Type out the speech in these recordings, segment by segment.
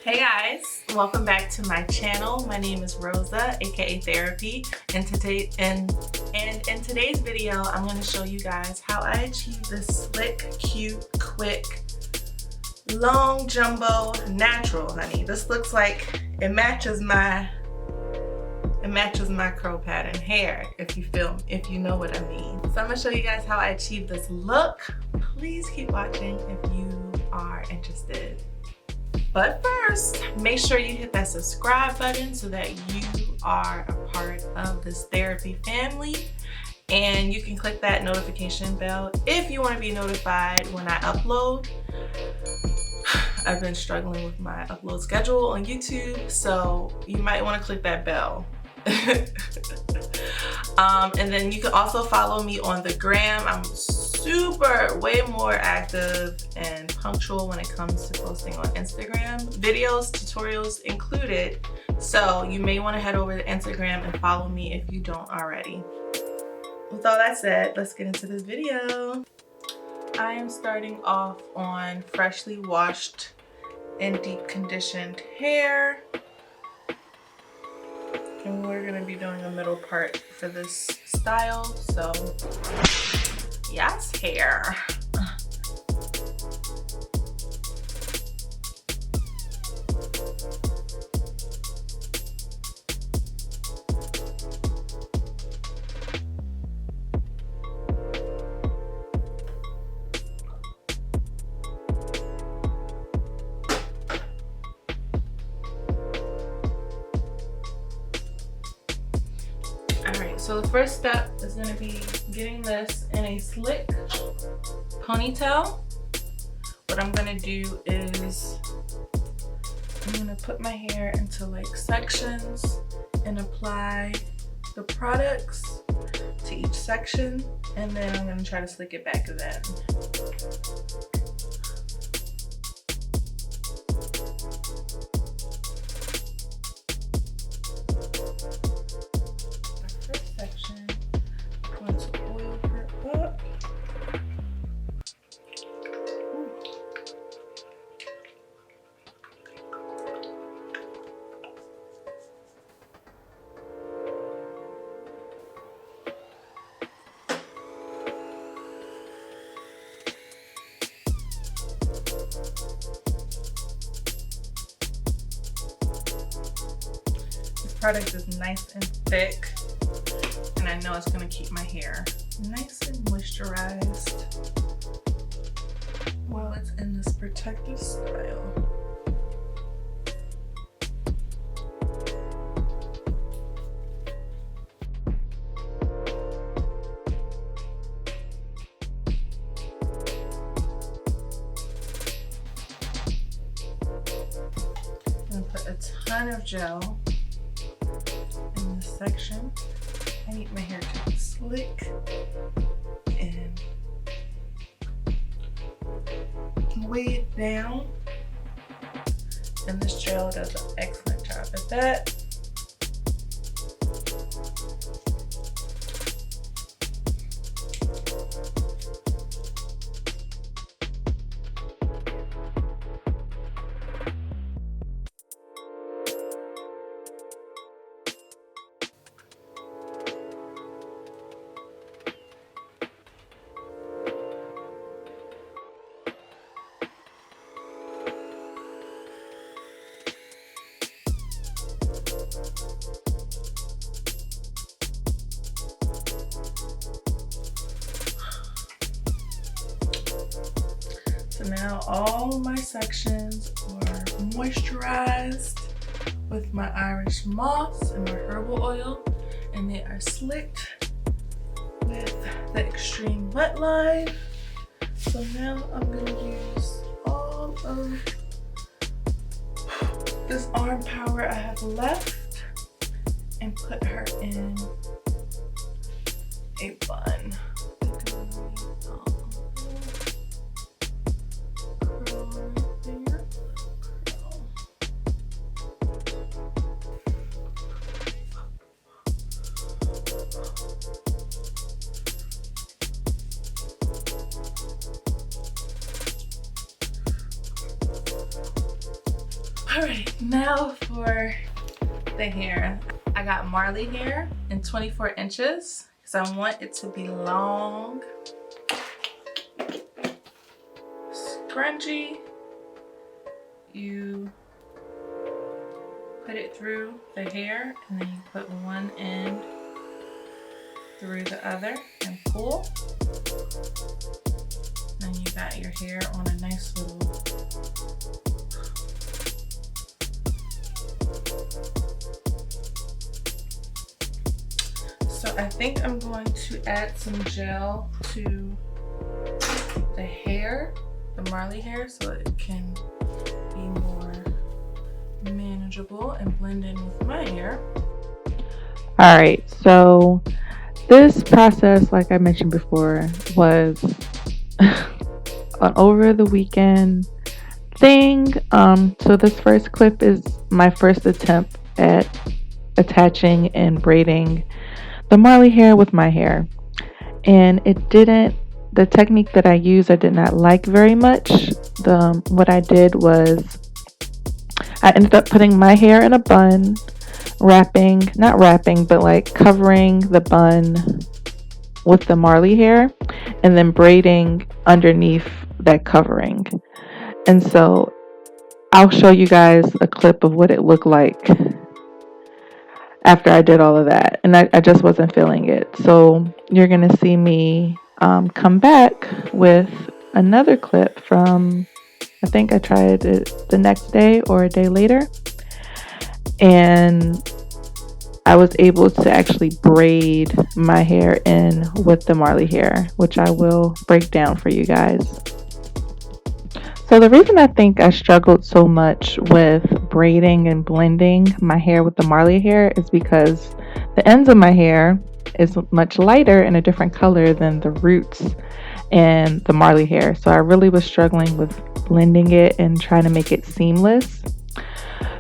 Hey guys, welcome back to my channel. My name is Rosa, aka Thairapy, and in today's video, I'm going to show you guys how I achieve this slick, cute, quick, long jumbo natural, honey. This looks like it matches my curl pattern hair, if you know what I mean. So I'm gonna show you guys how I achieve this look. Please keep watching if you are interested. But first, make sure you hit that subscribe button so that you are a part of this Thairapy family. And you can click that notification bell if you want to be notified when I upload. I've been struggling with my upload schedule on YouTube, so you might want to click that bell. And then you can also follow me on the gram. I'm way more active and punctual when it comes to posting on Instagram, videos, tutorials included. So you may want to head over to Instagram and follow me if you don't already. With all that said, let's get into this video. I am starting off on freshly washed and deep conditioned hair. And we're gonna be doing a middle part for this style, so yes, hair. So the first step is going to be getting this in a slick ponytail. What I'm going to do is I'm going to put my hair into like sections and apply the products to each section, and then I'm going to try to slick it back then. Product is nice and thick, and I know it's going to keep my hair nice and moisturized while it's in this protective style. I'm going to put a ton of gel section. I need my hair to be slick and weigh it down, and this gel does an excellent job at that. So now all my sections are moisturized with my Irish moss and my herbal oil, and they are slicked with the extreme wet line. So now I'm gonna use all of this arm power I have left and put her in a bun. All right, now for the hair. I got Marley hair in 24 inches because I want it to be long, scrunchy. You put it through the hair and then you put one end through the other and pull. Then you got your hair on a nice little so I think I'm going to add some gel to the hair, the Marley hair, so it can be more manageable and blend in with my hair. All right, so this process, like I mentioned before, was an over the weekend thing. So this first clip is my first attempt at attaching and braiding the Marley hair with my hair. And the technique that I used, I did not like very much. What I did was I ended up putting my hair in a bun, not wrapping, but like covering the bun with the Marley hair and then braiding underneath that covering. And so I'll show you guys a clip of what it looked like after I did all of that. And I just wasn't feeling it. So you're going to see me come back with another clip from, I think I tried it the next day or a day later. And I was able to actually braid my hair in with the Marley hair, which I will break down for you guys. So the reason I think I struggled so much with braiding and blending my hair with the Marley hair is because the ends of my hair is much lighter and a different color than the roots and the Marley hair. So I really was struggling with blending it and trying to make it seamless.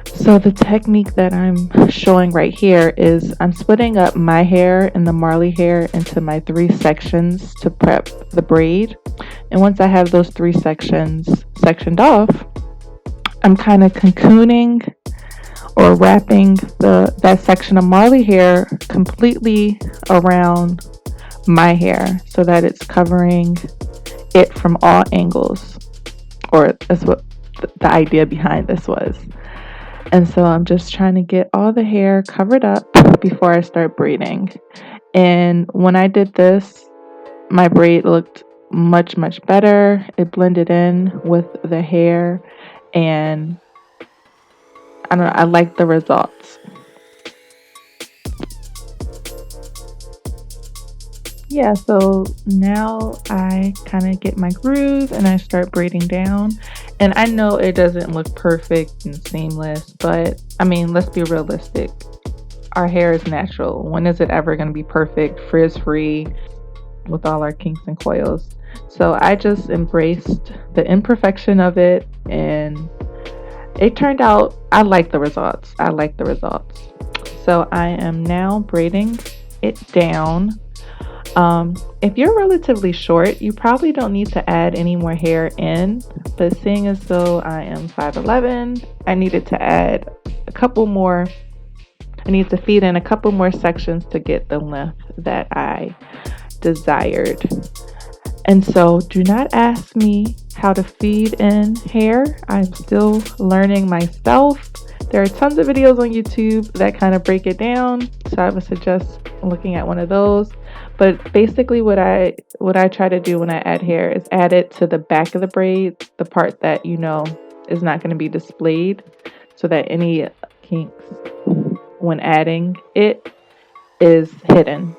So the technique that I'm showing right here is I'm splitting up my hair and the Marley hair into my 3 sections to prep the braid. And once I have those 3 sections sectioned off, I'm kind of cocooning or wrapping that section of Marley hair completely around my hair so that it's covering it from all angles. Or that's what the idea behind this was. And so I'm just trying to get all the hair covered up before I start braiding. And when I did this, my braid looked much, much better. It blended in with the hair and I don't know, I like the results. Yeah, so now I kind of get my groove and I start braiding down. And I know it doesn't look perfect and seamless, but I mean, let's be realistic. Our hair is natural. When is it ever going to be perfect, frizz-free, with all our kinks and coils? So I just embraced the imperfection of it and it turned out, I like the results. So I am now braiding it down. If you're relatively short, you probably don't need to add any more hair in, but seeing as though I am 5'11", I needed to add I need to feed in a couple more sections to get the length that I desired. And so do not ask me how to feed in hair. I'm still learning myself. There are tons of videos on YouTube that kind of break it down, so I would suggest looking at one of those. But basically what I try to do when I add hair is add it to the back of the braid, the part that you know is not going to be displayed, so that any kinks when adding it is hidden.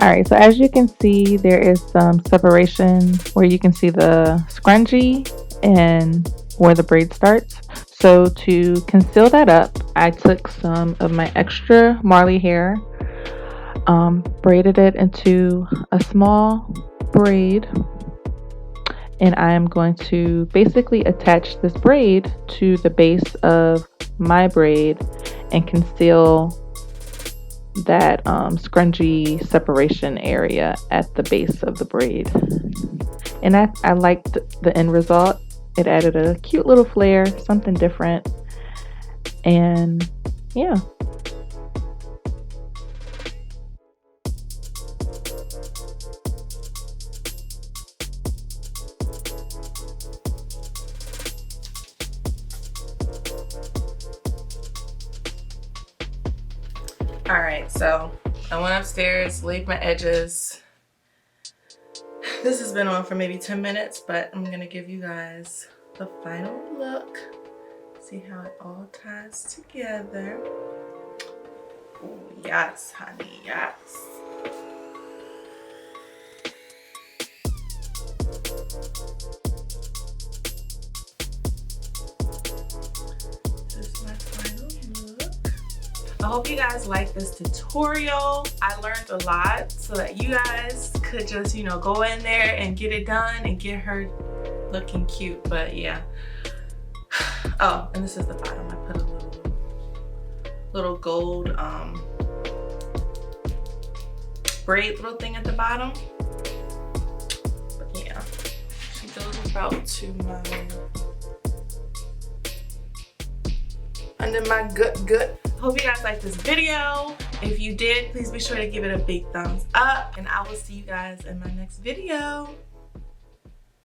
Alright, so as you can see, there is some separation where you can see the scrunchie and where the braid starts. So to conceal that up, I took some of my extra Marley hair, braided it into a small braid, and I am going to basically attach this braid to the base of my braid and conceal that scrunchie separation area at the base of the braid. And I liked the end result. It added a cute little flair, something different. And yeah. All right, so I went upstairs, laid my edges. This has been on for maybe 10 minutes, but I'm gonna give you guys the final look. See how it all ties together. Oh, yes, honey, yes. This is my final look. I hope you guys like this tutorial. I learned a lot so that you guys could just, you know, go in there and get it done and get her looking cute. But yeah. Oh, and this is the bottom. I put a little gold braid little thing at the bottom. But yeah, she goes about to my under my gut. Hope you guys liked this video. If you did, please be sure to give it a big thumbs up, and I will see you guys in my next video.